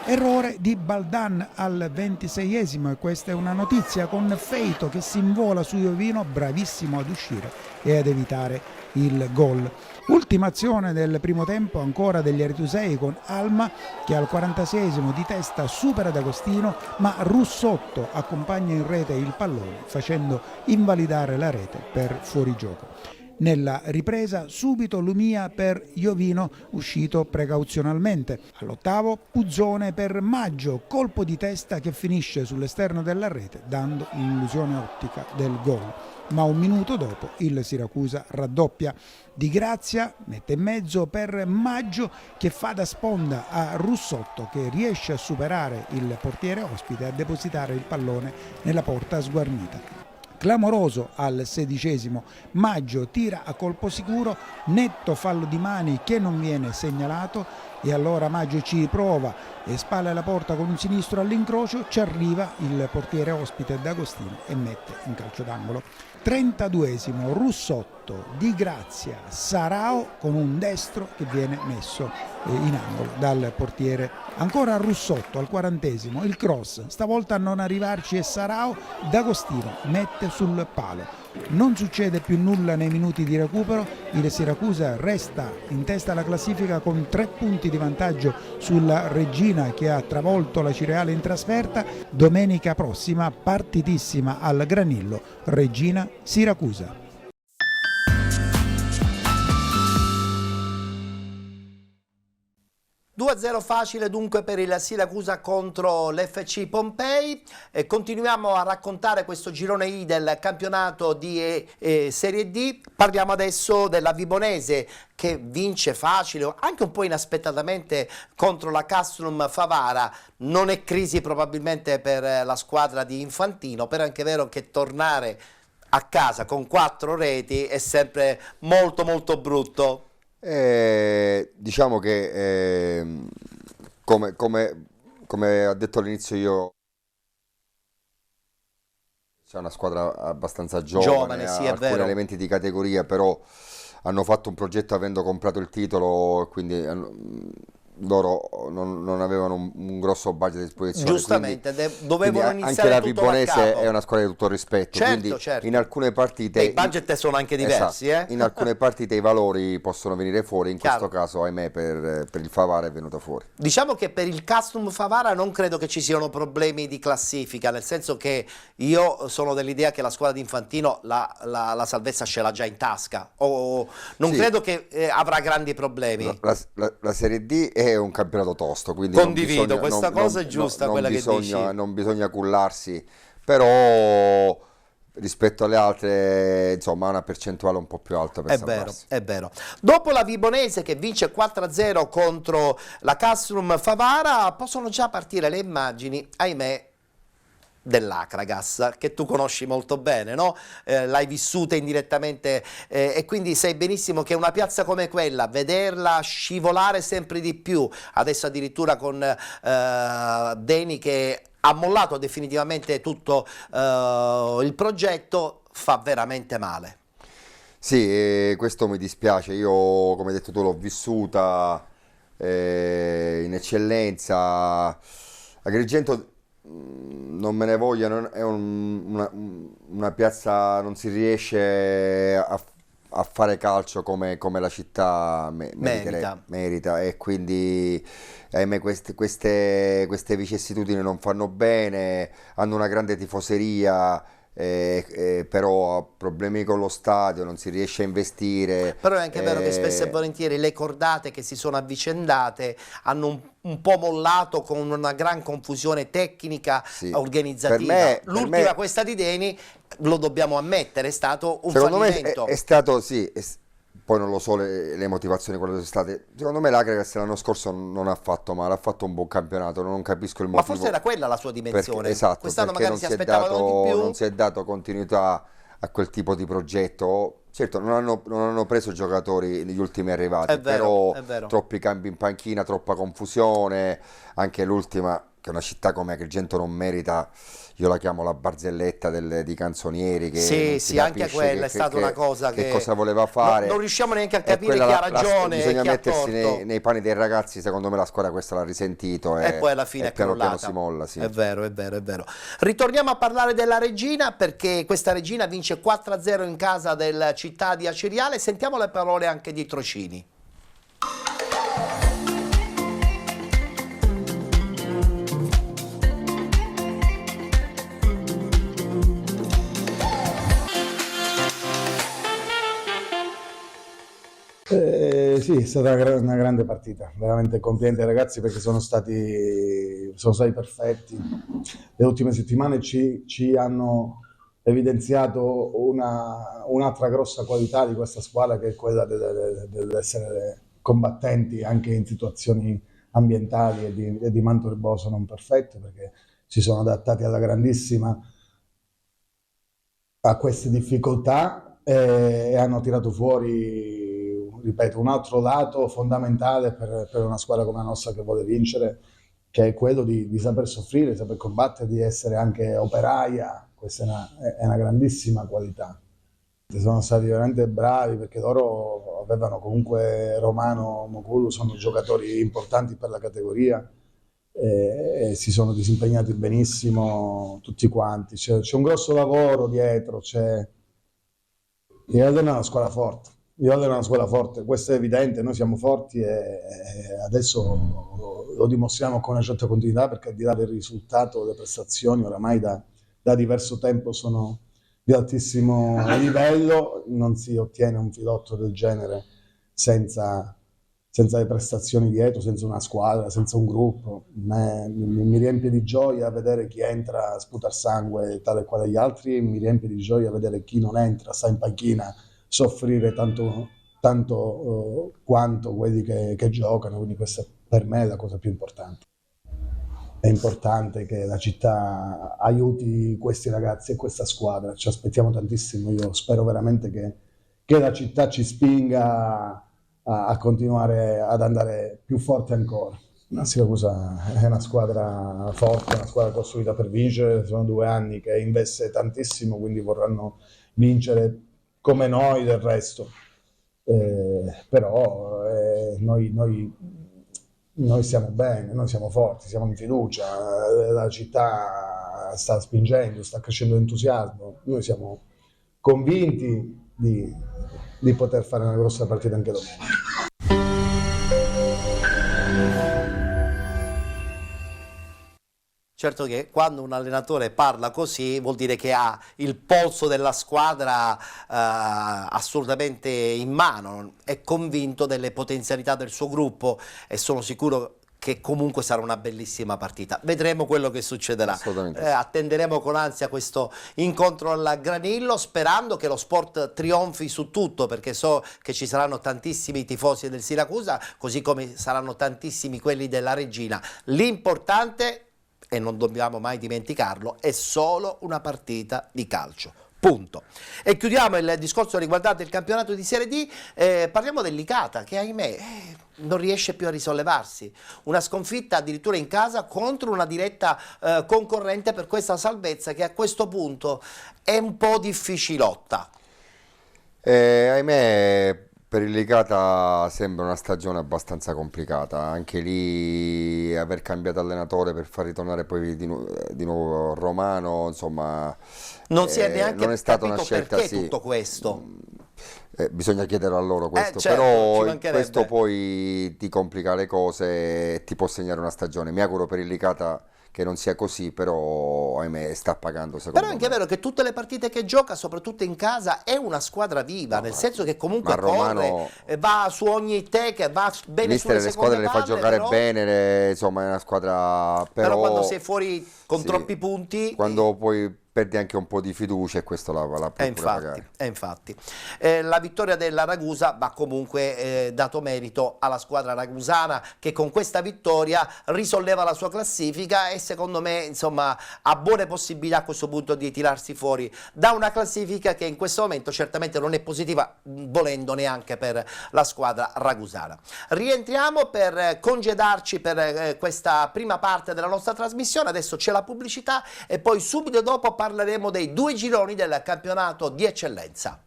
Speaker 6: Errore di Baldan al 26esimo, e questa è una notizia, con Feito che si invola su Iovino, bravissimo ad uscire e ad evitare il gol. Ultima azione del primo tempo ancora degli Aretusei, con Alma che al 46esimo di testa supera D'Agostino, ma Russotto accompagna in rete il pallone facendo invalidare la rete per fuorigioco. Nella ripresa subito Lumia per Iovino, uscito precauzionalmente. All'8° Puzzone per Maggio, colpo di testa che finisce sull'esterno della rete dando l'illusione ottica del gol. Ma un minuto dopo il Siracusa raddoppia. Di Grazia mette in mezzo per Maggio, che fa da sponda a Russotto, che riesce a superare il portiere ospite e a depositare il pallone nella porta sguarnita. Clamoroso al 16esimo, Maggio tira a colpo sicuro, netto fallo di mani che non viene segnalato, e allora Maggio ci prova e spalla la porta con un sinistro all'incrocio, ci arriva il portiere ospite D'Agostino e mette in calcio d'angolo. 32esimo, Russotto, Di Grazia, Sarao con un destro che viene messo in angolo dal portiere. Ancora Russotto al 40esimo, il cross, stavolta a non arrivarci è Sarao, D'Agostino mette sul palo. Non succede più nulla nei minuti di recupero, il Siracusa resta in testa alla classifica con 3 punti di vantaggio sulla Reggina, che ha travolto la Cireale in trasferta. Domenica prossima partitissima al Granillo, Reggina-Siracusa.
Speaker 1: 2-0 facile dunque per il Siracusa contro l'FC Pompei. Continuiamo a raccontare questo girone I del campionato di Serie D. Parliamo adesso della Vibonese, che vince facile, anche un po' inaspettatamente, contro la Castrum Favara. Non è crisi probabilmente per la squadra di Infantino, però è anche vero che tornare a casa con 4 reti è sempre molto molto brutto.
Speaker 2: Diciamo che come ha detto all'inizio io, c'è una squadra abbastanza giovane,
Speaker 1: sì,
Speaker 2: ha
Speaker 1: è vero.
Speaker 2: elementi di categoria, però hanno fatto un progetto avendo comprato il titolo, quindi loro non avevano un grosso budget a disposizione.
Speaker 1: Giustamente, dovevano
Speaker 2: quindi
Speaker 1: iniziare
Speaker 2: anche la
Speaker 1: tutto da
Speaker 2: Vibonese
Speaker 1: capo.
Speaker 2: è una squadra di tutto rispetto,
Speaker 1: Certo,
Speaker 2: quindi
Speaker 1: certo.
Speaker 2: in alcune partite
Speaker 1: I budget sono anche diversi,
Speaker 2: esatto, in alcune partite i valori possono venire fuori, in
Speaker 1: Chiaro.
Speaker 2: questo caso ahimè per il Favara è venuto fuori.
Speaker 1: Diciamo che per il Castrum Favara non credo che ci siano problemi di classifica, nel senso che io sono dell'idea che la squadra di Infantino la salvezza ce l'ha già in tasca, o non
Speaker 2: Sì.
Speaker 1: credo che avrà grandi problemi.
Speaker 2: No, la Serie D è un campionato tosto, quindi
Speaker 1: Condivido,
Speaker 2: non bisogna-
Speaker 1: questa
Speaker 2: non-
Speaker 1: cosa
Speaker 2: non-
Speaker 1: è giusta,
Speaker 2: non
Speaker 1: quella che
Speaker 2: bisogna,
Speaker 1: dici.
Speaker 2: non bisogna cullarsi, però rispetto alle altre insomma ha una percentuale un po' più alta per
Speaker 1: È vero,
Speaker 2: salvarsi.
Speaker 1: è vero. Dopo la Vibonese che vince 4-0 contro la Castrum Favara, possono già partire le immagini, ahimè, dell'Acragas, che tu conosci molto bene, no? L'hai vissuta indirettamente, e quindi sai benissimo che una piazza come quella, vederla scivolare sempre di più, adesso addirittura con Deni che ha mollato definitivamente tutto il progetto, fa veramente male.
Speaker 2: Sì, questo mi dispiace, io come hai detto tu l'ho vissuta in eccellenza. Agrigento, non me ne voglia, è una piazza, non si riesce a fare calcio come la città merita, e quindi ahimè queste vicissitudini non fanno bene, hanno una grande tifoseria. Però ha problemi con lo stadio, non si riesce a investire.
Speaker 1: Però è anche vero che spesso e volentieri le cordate che si sono avvicendate hanno un po' mollato, con una gran confusione tecnica,
Speaker 2: Sì.
Speaker 1: organizzativa.
Speaker 2: Per
Speaker 1: L'ultima,
Speaker 2: me,
Speaker 1: questa di Deni, lo dobbiamo ammettere, è stato un
Speaker 2: secondo me
Speaker 1: fallimento.
Speaker 2: è stato, sì, poi non lo so le motivazioni quali sono state. Secondo me l'Acragas l'anno scorso non ha fatto male, ha fatto un buon campionato, non capisco il
Speaker 1: Ma
Speaker 2: motivo.
Speaker 1: forse era quella la sua dimensione.
Speaker 2: Esatto,
Speaker 1: Quest'anno
Speaker 2: perché
Speaker 1: magari si aspettavano di più.
Speaker 2: non si è dato continuità a quel tipo di progetto. Certo, non hanno preso giocatori negli ultimi arrivati,
Speaker 1: È vero,
Speaker 2: però
Speaker 1: è vero.
Speaker 2: troppi cambi in panchina, troppa confusione, anche l'ultima che una città come Agrigento non merita, io la chiamo la barzelletta di Canzonieri, che
Speaker 1: sì, anche quella è stata una cosa che
Speaker 2: cosa voleva fare.
Speaker 1: Non riusciamo neanche a capire chi ha ragione,
Speaker 2: bisogna
Speaker 1: chi ha
Speaker 2: mettersi
Speaker 1: torto.
Speaker 2: nei panni dei ragazzi, secondo me la squadra questa l'ha risentito
Speaker 1: E poi alla fine è
Speaker 2: piano piano
Speaker 1: crollata.
Speaker 2: si molla, sì.
Speaker 1: È vero, è vero, è vero. Ritorniamo a parlare della Regina, perché questa Regina vince 4-0 in casa del Città di Aceriale. Sentiamo le parole anche di Trocini.
Speaker 7: Sì, è stata una grande partita, veramente complimenti ai ragazzi perché sono stati perfetti. Le ultime settimane ci hanno evidenziato un'altra grossa qualità di questa squadra, che è quella dell'essere combattenti anche in situazioni ambientali e di manto erboso non perfette, perché si sono adattati alla grandissima a queste difficoltà e hanno tirato fuori, ripeto, un altro lato fondamentale per una squadra come la nostra che vuole vincere, che è quello di saper soffrire, saper combattere, di essere anche operaia. Questa è una grandissima qualità. Sono stati veramente bravi perché loro avevano comunque Romano, Mokulu, sono giocatori importanti per la categoria e si sono disimpegnati benissimo tutti quanti. C'è un grosso lavoro dietro, il Elden è una squadra forte. Questo è evidente, noi siamo forti e adesso lo dimostriamo con una certa continuità, perché al di là del risultato, le prestazioni oramai da diverso tempo sono di altissimo livello. Non si ottiene un filotto del genere senza le prestazioni dietro, senza una squadra, senza un gruppo. Mi riempie di gioia vedere chi entra a sputar sangue tale e quale gli altri, e mi riempie di gioia vedere chi non entra, sta in panchina, soffrire tanto quanto quelli che giocano. Quindi questa per me è la cosa più importante. È importante che la città aiuti questi ragazzi e questa squadra, ci aspettiamo tantissimo. Io spero veramente che la città ci spinga a continuare ad andare più forte ancora. La Siracusa è una squadra forte, una squadra costruita per vincere, sono 2 anni che investe tantissimo, quindi vorranno vincere come noi del resto. Però noi stiamo bene, noi siamo forti, siamo in fiducia, la città sta spingendo, sta crescendo l'entusiasmo, noi siamo convinti di poter fare una grossa partita anche domenica.
Speaker 1: Certo che quando un allenatore parla così vuol dire che ha il polso della squadra assolutamente in mano, è convinto delle potenzialità del suo gruppo e sono sicuro che comunque sarà una bellissima partita. Vedremo quello che succederà. Attenderemo con ansia questo incontro al Granillo, sperando che lo sport trionfi su tutto, perché so che ci saranno tantissimi tifosi del Siracusa, così come saranno tantissimi quelli della Regina. L'importante, e non dobbiamo mai dimenticarlo, è solo una partita di calcio. Punto. E chiudiamo il discorso riguardante il campionato di Serie D, parliamo del Licata che ahimè non riesce più a risollevarsi. Una sconfitta addirittura in casa contro una diretta concorrente per questa salvezza, che a questo punto è un po' difficilotta.
Speaker 2: Ahimè, per il Licata sembra una stagione abbastanza complicata, anche lì aver cambiato allenatore per far ritornare poi di nuovo Romano, insomma,
Speaker 1: non si è neanche
Speaker 2: non è stata una
Speaker 1: capito
Speaker 2: scelta,
Speaker 1: perché
Speaker 2: sì.
Speaker 1: tutto questo.
Speaker 2: Bisogna chiedere a loro questo,
Speaker 1: certo,
Speaker 2: però questo poi ti complica le cose e ti può segnare una stagione. Mi auguro per il Licata che non sia così, però ahimè sta pagando secondo me.
Speaker 1: Però è anche vero che tutte le partite che gioca, soprattutto in casa, è una squadra viva, nel senso che comunque
Speaker 2: Romano,
Speaker 1: corre, va su ogni take, va bene sulle
Speaker 2: le
Speaker 1: seconde
Speaker 2: squadre le fa
Speaker 1: palle,
Speaker 2: giocare
Speaker 1: però,
Speaker 2: bene, insomma è una squadra,
Speaker 1: però quando sei fuori con troppi punti,
Speaker 2: quando poi perdi anche un po' di fiducia, e questo la puoi pure pagare.
Speaker 1: Infatti. La vittoria della Ragusa va comunque dato merito alla squadra ragusana, che con questa vittoria risolleva la sua classifica e secondo me insomma ha buone possibilità a questo punto di tirarsi fuori da una classifica che in questo momento certamente non è positiva, volendo neanche per la squadra ragusana. Rientriamo per congedarci per questa prima parte della nostra trasmissione, adesso c'è la pubblicità e poi subito dopo parleremo dei 2 gironi del campionato di eccellenza.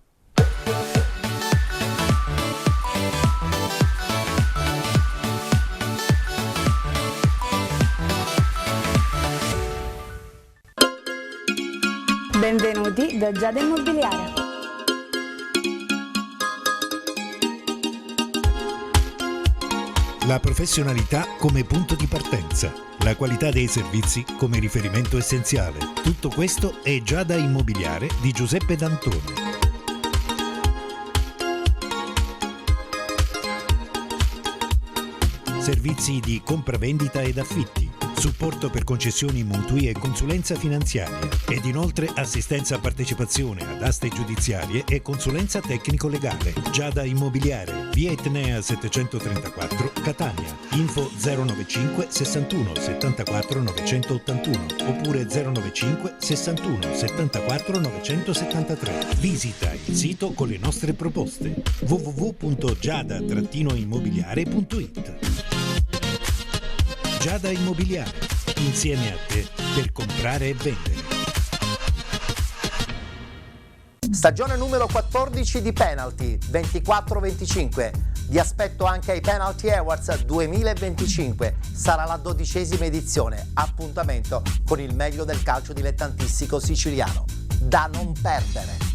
Speaker 8: Benvenuti da Giada Immobiliare.
Speaker 9: La professionalità come punto di partenza, la qualità dei servizi come riferimento essenziale. Tutto questo è Giada Immobiliare di Giuseppe D'Antoni. Servizi di compravendita ed affitti, supporto per concessioni mutui e consulenza finanziaria ed inoltre assistenza a partecipazione ad aste giudiziarie e consulenza tecnico-legale. Giada Immobiliare, via Etnea 734, Catania. Info 095 61 74 981 oppure 095 61 74 973. Visita il sito con le nostre proposte www.giada-immobiliare.it. Giada Immobiliare, insieme a te per comprare e vendere.
Speaker 1: Stagione numero 14 di Penalty 24-25. Vi aspetto anche ai Penalty Awards 2025. Sarà la 12ª edizione. Appuntamento con il meglio del calcio dilettantistico siciliano. Da non perdere.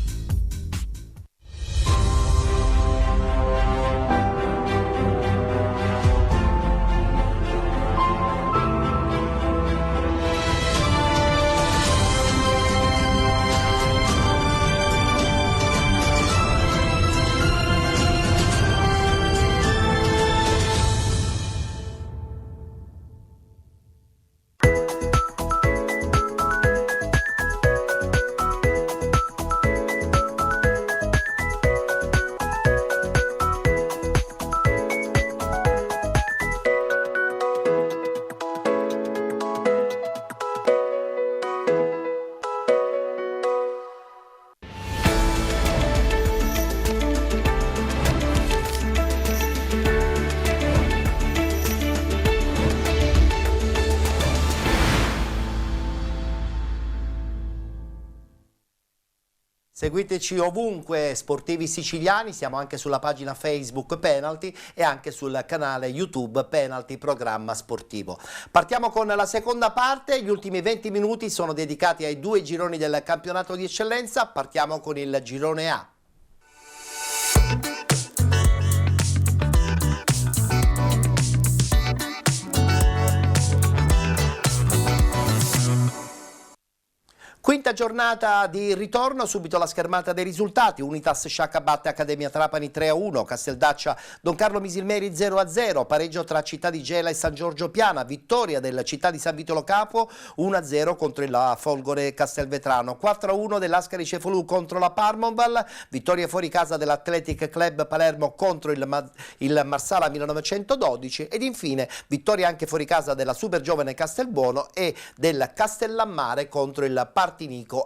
Speaker 1: Seguiteci ovunque, sportivi siciliani, siamo anche sulla pagina Facebook Penalty e anche sul canale YouTube Penalty Programma Sportivo. Partiamo con la seconda parte, gli ultimi 20 minuti sono dedicati ai 2 gironi del campionato di eccellenza, partiamo con il girone A. Quinta giornata di ritorno, subito la schermata dei risultati. Unitas Sciacca batte Accademia Trapani 3-1, Casteldaccia Don Carlo Misilmeri 0-0, pareggio tra Città di Gela e San Giorgio Piana, vittoria del Città di San Vitolo Capo 1-0 contro il Folgore Castelvetrano, 4-1 dell'Ascari Cefalù contro la Parmonval, vittoria fuori casa dell'Athletic Club Palermo contro il Marsala 1912 ed infine vittoria anche fuori casa della Super Giovane Castelbuono e del Castellammare contro il Partinico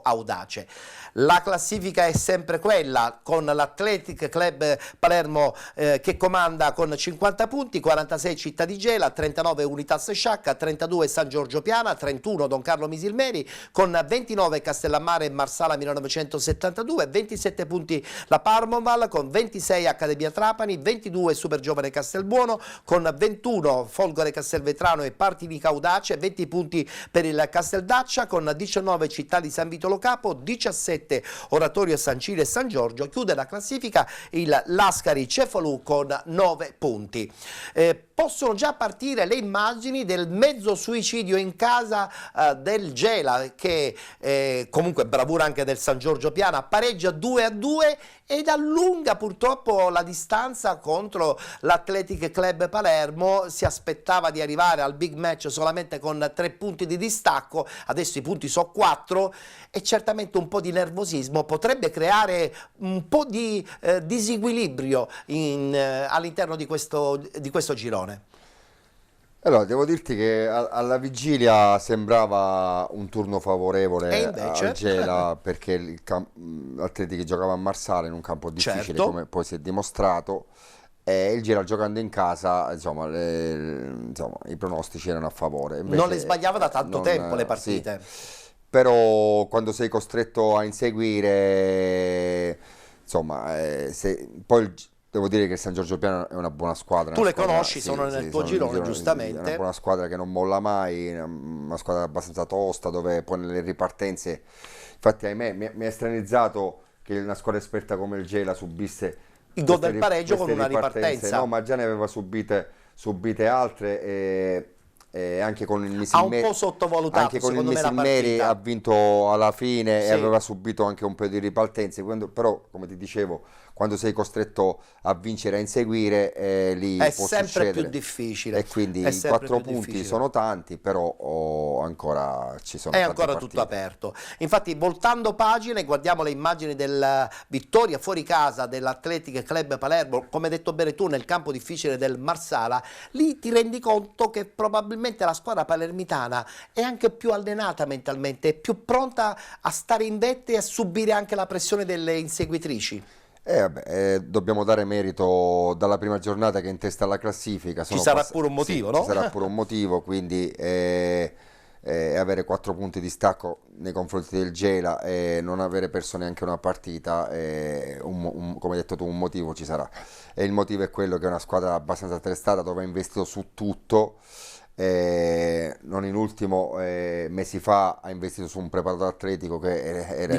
Speaker 1: Audace. La classifica è sempre quella, con l'Athletic Club Palermo che comanda con 50 punti, 46 Città di Gela, 39 Unitas Sciacca, 32 San Giorgio Piana, 31 Don Carlo Misilmeri, con 29 Castellammare e Marsala 1972, 27 punti la Parmonval, con 26 Accademia Trapani, 22 Super Giovane Castelbuono, con 21 Folgore Castelvetrano e Partinico Audace, 20 punti per il Casteldaccia, con 19 Città di San Vitolo Capo, 17 Oratorio San Ciro e San Giorgio, chiude la classifica il Lascari Cefalù con 9 punti. Possono già partire le immagini del mezzo suicidio in casa del Gela che comunque bravura anche del San Giorgio Piana, pareggia 2-2 ed allunga purtroppo la distanza contro l'Athletic Club Palermo. Si aspettava di arrivare al big match solamente con 3 punti di distacco, adesso i punti sono 4 e certamente un po' di nervosismo potrebbe creare un po' di disequilibrio all'interno di questo girone.
Speaker 2: Allora, devo dirti che alla vigilia sembrava un turno favorevole al Gela perché l'Atletico giocava a Marsala in un campo difficile, come poi si è dimostrato, e il Gela giocando in casa, insomma, i pronostici erano a favore. Invece,
Speaker 1: non le sbagliava da tanto tempo le partite.
Speaker 2: Sì. Però quando sei costretto a inseguire, insomma, poi devo dire che il San Giorgio Piano è una buona squadra.
Speaker 1: Tu le conosci, sono nel tuo girone, giustamente.
Speaker 2: È una buona squadra che non molla mai, una squadra abbastanza tosta, dove poi nelle ripartenze, infatti ahimè mi è stranizzato che una squadra esperta come il Gela subisse
Speaker 1: il gol del pareggio con una ripartenza.
Speaker 2: No, ma già ne aveva subite altre e anche con il
Speaker 1: ha un po' sottovalutato,
Speaker 2: anche con il Misilmeri ha vinto alla fine, e aveva subito anche un paio di ripartenze, però come ti dicevo, quando sei costretto a vincere, a inseguire, lì
Speaker 1: è
Speaker 2: può
Speaker 1: sempre
Speaker 2: succedere.
Speaker 1: più difficile.
Speaker 2: E quindi i 4 punti sono tanti, però ancora ci sono tante
Speaker 1: ancora
Speaker 2: partite.
Speaker 1: tutto aperto. Infatti, voltando pagine, guardiamo le immagini della vittoria fuori casa dell'Athletic Club Palermo, come hai detto bene tu, nel campo difficile del Marsala. Lì ti rendi conto che probabilmente la squadra palermitana è anche più allenata mentalmente, è più pronta a stare in vetta e a subire anche la pressione delle inseguitrici.
Speaker 2: Dobbiamo dare merito dalla prima giornata che è in testa alla classifica.
Speaker 1: Ci sarà pure un motivo, no?
Speaker 2: Ci sarà pure un motivo, quindi avere 4 punti di stacco nei confronti del Gela e non avere perso neanche una partita, come hai detto tu, un motivo ci sarà. E il motivo è quello che è una squadra abbastanza attrezzata, dove ha investito su tutto. Non in ultimo, mesi fa ha investito su un preparatore atletico che era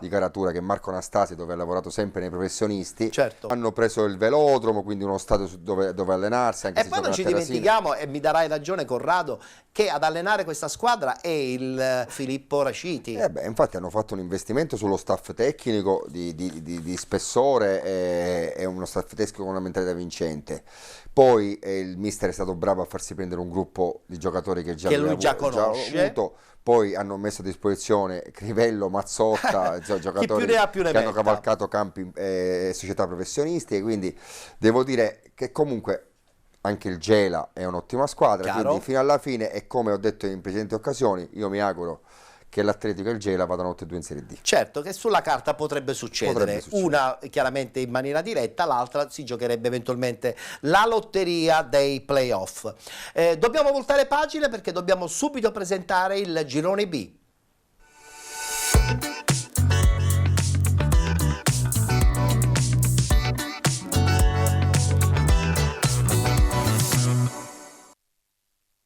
Speaker 2: di Caratura, che è Marco Anastasi, dove ha lavorato sempre nei professionisti. Hanno preso il velodromo, quindi uno stadio dove allenarsi, anche
Speaker 1: e poi non ci dimentichiamo, e mi darai ragione Corrado, che ad allenare questa squadra è il Filippo Raciti.
Speaker 2: Infatti hanno fatto un investimento sullo staff tecnico di spessore, e uno staff tecnico con una mentalità vincente. Poi il mister è stato bravo a farsi prendere un gruppo di giocatori che
Speaker 1: lui già conosce.
Speaker 2: Avuto. Poi hanno messo a disposizione Crivello, Mazzotta, giocatori
Speaker 1: che
Speaker 2: hanno cavalcato campi e società professionistiche, quindi devo dire che comunque anche il Gela è un'ottima squadra, quindi fino alla fine, e come ho detto in precedenti occasioni, io mi auguro che l'Atletico e il Gela vadano tutti e due in Serie D.
Speaker 1: Certo, che sulla carta potrebbe succedere. Una chiaramente in maniera diretta, l'altra si giocherebbe eventualmente la lotteria dei playoff. Dobbiamo voltare pagine perché dobbiamo subito presentare il girone B.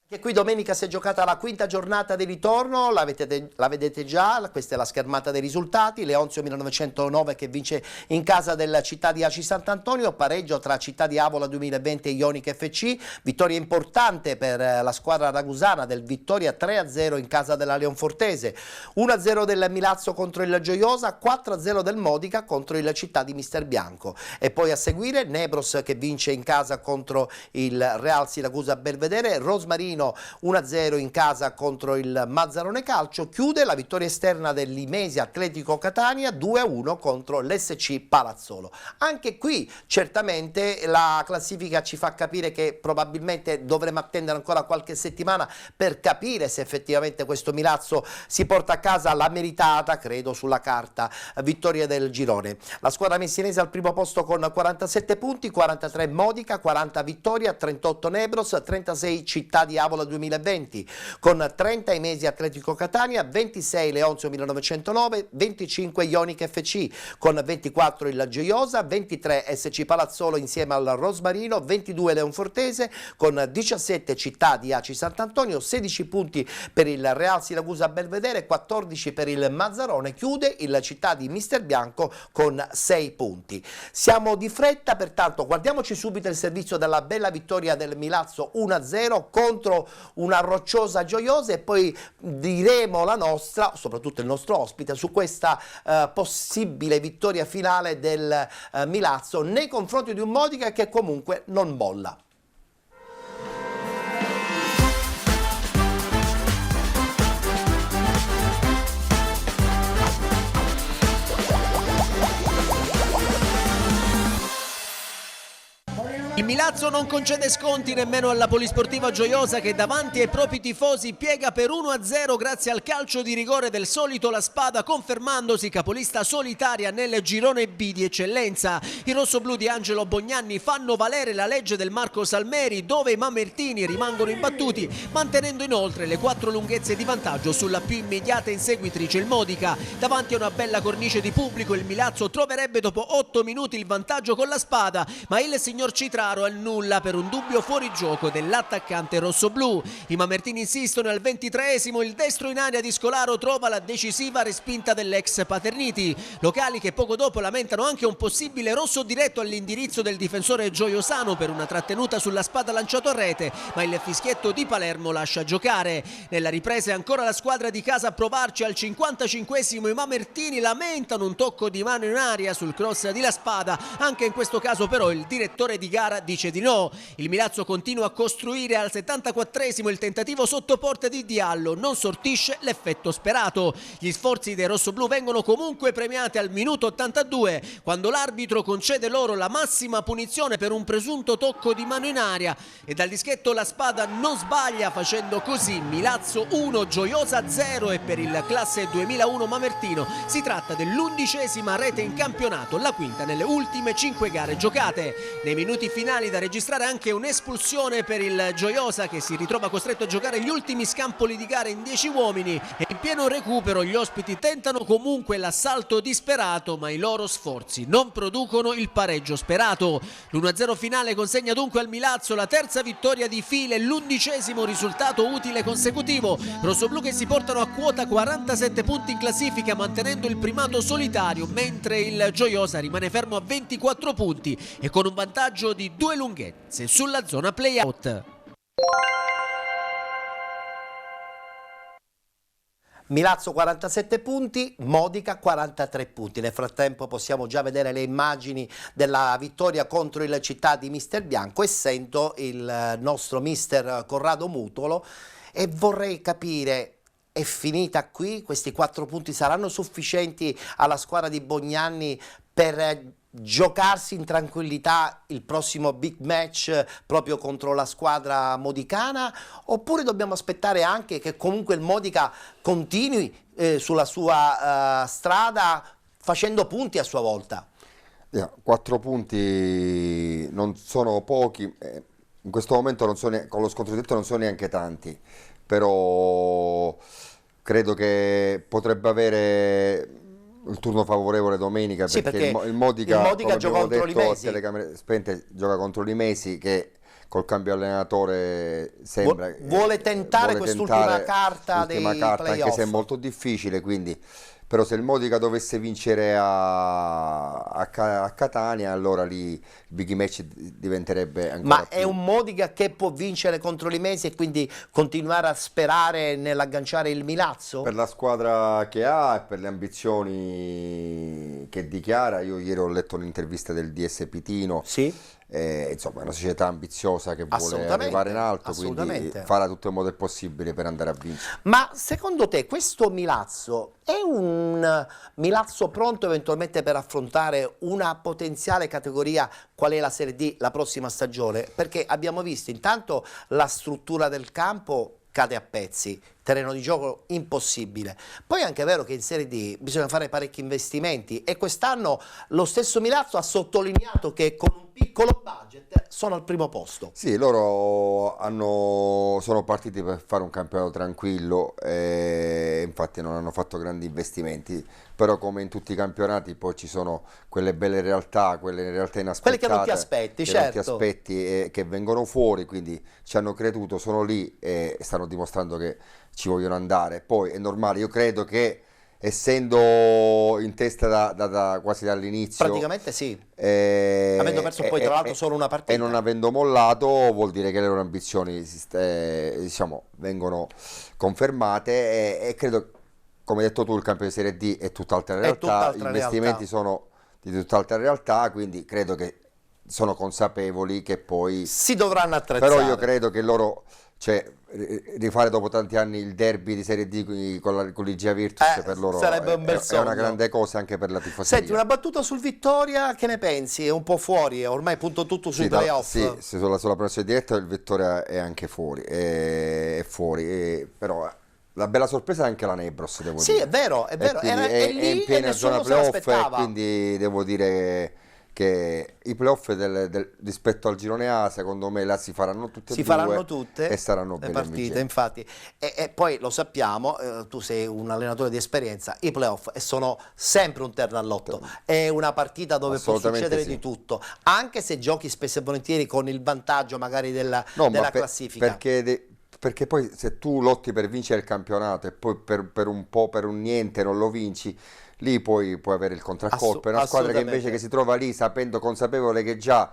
Speaker 1: Che qui domenica si è giocata la quinta giornata di ritorno, la vedete già, questa è la schermata dei risultati. Leonzio 1909 che vince in casa della città di Aci Sant'Antonio, pareggio tra Città di Avola 2020 e Ionic FC, vittoria importante per la squadra ragusana del Vittoria 3-0 in casa della Leonfortese, 1-0 del Milazzo contro il Gioiosa, 4-0 del Modica contro il Città di Mister Bianco, e poi a seguire Nebros che vince in casa contro il Real Siracusa Belvedere, Rosmarino 1-0 in casa contro il Mazzarone Calcio, chiude la vittoria esterna dell'Imesi Atletico Catania 2-1 contro l'SC Palazzolo. Anche qui certamente la classifica ci fa capire che probabilmente dovremo attendere ancora qualche settimana per capire se effettivamente questo Milazzo si porta a casa la meritata, credo sulla carta, vittoria del girone. La squadra messinese al primo posto con 47 punti, 43 Modica, 40 Vittoria, 38 Nebros, 36 Città di Avola 2020, con 30 Imesi Atletico Catania, 26 Leonzio 1909, 25 Ionic FC, con 24 il Gioiosa, 23 SC Palazzolo insieme al Rosmarino, 22 Leonfortese, con 17 Città di Aci Sant'Antonio, 16 punti per il Real Siracusa Belvedere, 14 per il Mazzarone, chiude il Città di Mister Bianco con 6 punti. Siamo di fretta, pertanto guardiamoci subito il servizio della bella vittoria del Milazzo 1-0 contro una rocciosa Gioiosa, e poi diremo la nostra, soprattutto il nostro ospite, su questa possibile vittoria finale del Milazzo nei confronti di un Modica che comunque non molla.
Speaker 10: Il Milazzo non concede sconti nemmeno alla Polisportiva Gioiosa, che davanti ai propri tifosi piega per 1-0 grazie al calcio di rigore del solito La Spada, confermandosi capolista solitaria nel girone B di eccellenza. I rossoblù di Angelo Bognanni fanno valere la legge del Marco Salmeri, dove i mamertini rimangono imbattuti, mantenendo inoltre le 4 lunghezze di vantaggio sulla più immediata inseguitrice, il Modica. Davanti a una bella cornice di pubblico il Milazzo troverebbe dopo 8 minuti il vantaggio con La Spada, ma il signor Citraro annulla per un dubbio fuorigioco dell'attaccante rossoblù. I mamertini insistono, al 23esimo il destro in area di Scolaro trova la decisiva respinta dell'ex Paterniti. Locali che poco dopo lamentano anche un possibile rosso diretto all'indirizzo del difensore gioiosano per una trattenuta sulla Spada lanciato a rete, ma il fischietto di Palermo lascia giocare. Nella ripresa è ancora la squadra di casa a provarci. Al 55esimo i mamertini lamentano un tocco di mano in aria sul cross di La Spada. Anche in questo caso però il direttore di gara dice di no. Il Milazzo continua a costruire. Al 74esimo il tentativo sotto porta di Diallo non sortisce l'effetto sperato. Gli sforzi dei rossoblù vengono comunque premiati al minuto 82, quando l'arbitro concede loro la massima punizione per un presunto tocco di mano in aria, e dal dischetto La Spada non sbaglia, facendo così Milazzo 1 Gioiosa 0, e per il classe 2001 mamertino si tratta dell'11ª rete in campionato, la quinta nelle ultime 5 gare giocate. Nei minuti finali da registrare anche un'espulsione per il Gioiosa, che si ritrova costretto a giocare gli ultimi scampoli di gara in 10 uomini, e in pieno recupero gli ospiti tentano comunque l'assalto disperato, ma i loro sforzi non producono il pareggio sperato. L'1-0 finale consegna dunque al Milazzo la terza vittoria di fila e l'11º risultato utile consecutivo. Rossoblù che si portano a quota 47 punti in classifica, mantenendo il primato solitario, mentre il Gioiosa rimane fermo a 24 punti e con un vantaggio di 2 lunghezze sulla zona play-out.
Speaker 1: Milazzo 47 punti, Modica 43 punti. Nel frattempo possiamo già vedere le immagini della vittoria contro il Città di Mister Bianco, e sento il nostro mister Corrado Mutolo e vorrei capire: è finita qui? Questi 4 punti saranno sufficienti alla squadra di Bognanni per giocarsi in tranquillità il prossimo big match proprio contro la squadra modicana, oppure dobbiamo aspettare anche che comunque il Modica continui sulla sua strada facendo punti a sua volta?
Speaker 2: 4 punti non sono pochi, in questo momento non sono, con lo scontro diretto non sono neanche tanti, però credo che potrebbe avere il turno favorevole domenica,
Speaker 1: sì,
Speaker 2: perché il Modica
Speaker 1: gioca contro l'Imesi,
Speaker 2: telecamere spente, gioca contro l'Imesi, che col cambio allenatore sembra
Speaker 1: vuole tentare quest'ultima carta dei playoff,
Speaker 2: anche se è molto difficile. Quindi, però se il Modica dovesse vincere a Catania, allora lì il big match diventerebbe ancora
Speaker 1: più. È un Modica che può vincere contro l'Imesi e quindi continuare a sperare nell'agganciare il Milazzo?
Speaker 2: Per la squadra che ha e per le ambizioni che dichiara. Io ieri ho letto l'intervista del DS Pitino.
Speaker 1: Sì.
Speaker 2: Insomma, è una società ambiziosa che vuole arrivare in alto, quindi farà tutto il modo possibile per andare a vincere.
Speaker 1: Ma secondo te questo Milazzo è un Milazzo pronto eventualmente per affrontare una potenziale categoria qual è la Serie D la prossima stagione? Perché abbiamo visto intanto la struttura del campo cade a pezzi, terreno di gioco impossibile. Poi è anche vero che in Serie D bisogna fare parecchi investimenti, e quest'anno lo stesso Milazzo ha sottolineato che con un piccolo budget sono al primo posto.
Speaker 2: Sì, loro sono partiti per fare un campionato tranquillo, e infatti non hanno fatto grandi investimenti, però come in tutti i campionati poi ci sono quelle belle realtà, quelle realtà inaspettate,
Speaker 1: quelle che non ti aspetti,
Speaker 2: che
Speaker 1: certo.
Speaker 2: non ti aspetti e che vengono fuori, quindi ci hanno creduto, sono lì e stanno dimostrando che ci vogliono andare. Poi è normale, io credo che essendo in testa quasi dall'inizio,
Speaker 1: praticamente sì, avendo perso poi tra l'altro solo una partita
Speaker 2: e non avendo mollato, vuol dire che le loro ambizioni diciamo vengono confermate, e credo, come hai detto tu, il campione di Serie D è tutt'altra realtà, gli investimenti sono di tutt'altra realtà, quindi credo che sono consapevoli che poi
Speaker 1: si dovranno attrezzare.
Speaker 2: Però io credo che loro cioè rifare dopo tanti anni il derby di Serie D con l'Igea Virtus per loro
Speaker 1: sarebbe un bel
Speaker 2: è
Speaker 1: sogno.
Speaker 2: una grande cosa anche per la tifoseria.
Speaker 1: Senti, una battuta sul Vittoria, che ne pensi? È un po' fuori, ormai punto tutto sui playoff.
Speaker 2: Sì, sulla prossima diretta il Vittoria è anche fuori, però la bella sorpresa è anche la Nebros, devo dire.
Speaker 1: Sì, è vero, è vero.
Speaker 2: È in piena zona playoff, e quindi devo dire che i playoff rispetto al girone A, secondo me là si faranno tutte e saranno belle
Speaker 1: partite, infatti. E poi lo sappiamo, tu sei un allenatore di esperienza, i playoff sono sempre un terno all'otto, è una partita dove può succedere di tutto, anche se giochi spesso e volentieri con il vantaggio magari della classifica.
Speaker 2: Perché poi se tu lotti per vincere il campionato e poi per un niente non lo vinci, lì poi puoi avere il contraccolpo. È una squadra che invece che si trova lì consapevole che già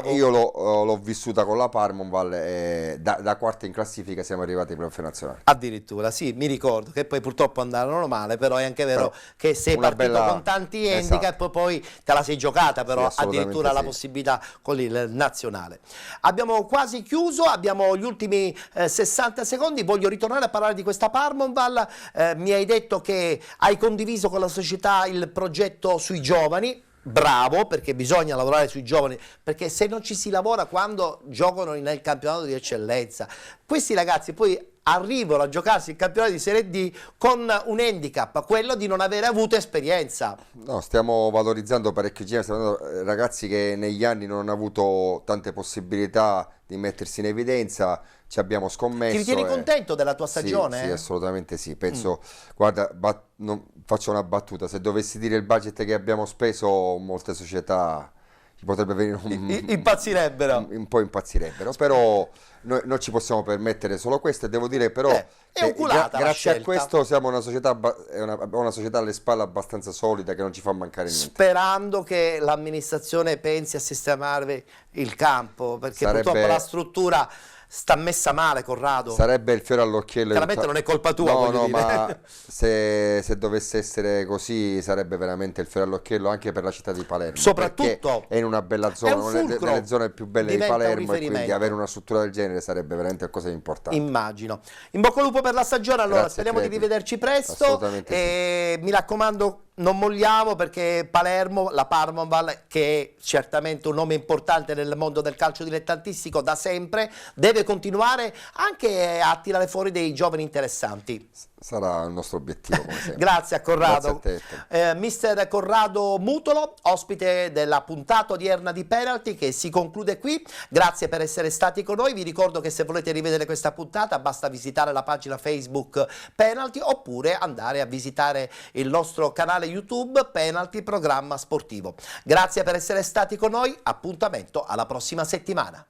Speaker 2: io l'ho vissuta con la Parmonval, da quarta in classifica siamo arrivati ai playoff nazionali.
Speaker 1: Addirittura, sì, mi ricordo che poi purtroppo andarono male, però è anche vero che sei partito con tanti handicap, poi te la sei giocata, però addirittura la possibilità con il nazionale. Abbiamo quasi chiuso, abbiamo gli ultimi 60 secondi, voglio ritornare a parlare di questa Parmonval. Mi hai detto che hai condiviso con la società il progetto sui giovani. Bravo, perché bisogna lavorare sui giovani, perché se non ci si lavora quando giocano nel campionato di eccellenza, questi ragazzi poi arrivano a giocarsi il campionato di Serie D con un handicap, quello di non avere avuto esperienza.
Speaker 2: No, stiamo valorizzando parecchio ragazzi che negli anni non hanno avuto tante possibilità di mettersi in evidenza, ci abbiamo scommesso.
Speaker 1: Ti ritieni contento della tua stagione?
Speaker 2: Sì, assolutamente sì. Penso, guarda, faccio una battuta, se dovessi dire il budget che abbiamo speso, molte società potrebbe venire
Speaker 1: impazzirebbero.
Speaker 2: Un po' impazzirebbero, però noi non ci possiamo permettere solo questo, e devo dire però che grazie a questo siamo una società alle spalle abbastanza solida, che non ci fa mancare niente.
Speaker 1: Sperando che l'amministrazione pensi a sistemarvi il campo, perché purtroppo la struttura sta messa male, Corrado.
Speaker 2: Sarebbe il fiore all'occhiello.
Speaker 1: Chiaramente non è colpa tua.
Speaker 2: No, ma se dovesse essere così sarebbe veramente il fiore all'occhiello anche per la città di Palermo.
Speaker 1: Soprattutto
Speaker 2: è in una bella zona, una delle zone più belle di Palermo, e quindi avere una struttura del genere sarebbe veramente qualcosa di importante.
Speaker 1: Immagino. In bocca al lupo per la stagione, allora. Grazie, speriamo di rivederci presto.
Speaker 2: Assolutamente sì.
Speaker 1: Mi raccomando, non molliamo, perché Palermo, la Parmonval, che è certamente un nome importante nel mondo del calcio dilettantistico da sempre, deve continuare anche a tirare fuori dei giovani interessanti.
Speaker 2: Sarà il nostro obiettivo, come sempre.
Speaker 1: Grazie a Corrado.
Speaker 2: Grazie a te.
Speaker 1: Mister Corrado Mutolo, ospite della puntata odierna di Penalty, che si conclude qui. Grazie per essere stati con noi. Vi ricordo che se volete rivedere questa puntata basta visitare la pagina Facebook Penalty, oppure andare a visitare il nostro canale YouTube Penalty Programma Sportivo. Grazie per essere stati con noi, appuntamento alla prossima settimana.